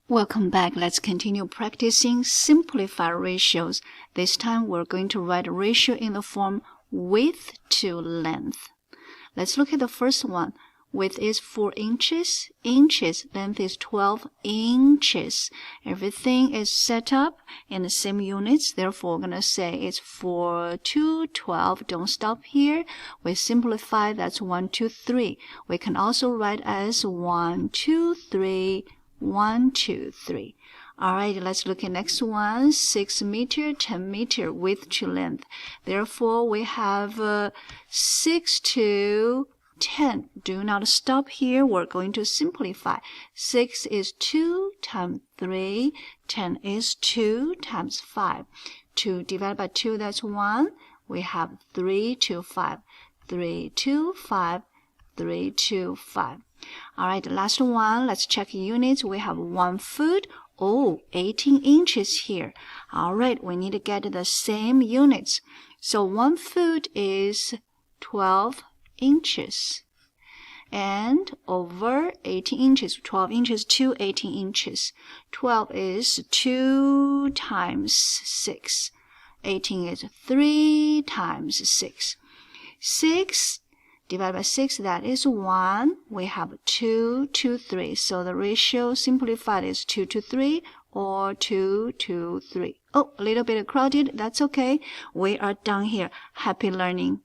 Welcome back. Let's continue practicing simplified ratios. This time we're going to write a ratio in the form width to length. Let's look at the first one. Width is 4 inches. Length is 12 inches. Everything is set up in the same units. Therefore, we're going to say it's 4 to 12. Don't stop here. We simplify. That's 1, 2, 3. We can also write as 1, 2, 3, 1, 2, 3. All right, let's look at next one. 6 meter, 10 meter width to length. Therefore, we have 6 to 10. Do not stop here. We're going to simplify. 6 is 2 times 3. 10 is 2 times 5. 2 divided by 2, that's 1. We have 3 to 5. 3 to 5. 3 to 5. All right, the last one. Let's check units. We have 1 foot. 18 inches here. All right, we need to get the same units. So 1 foot is 12 inches. And over 18 inches, 12 inches to 18 inches. 12 is 2 times 6. 18 is 3 times 6. 6 divided by 6, that is 1. We have 2 to 3. So the ratio simplified is 2 to 3 or 2 to 3. Oh, a little bit crowded. That's okay. We are done here. Happy learning.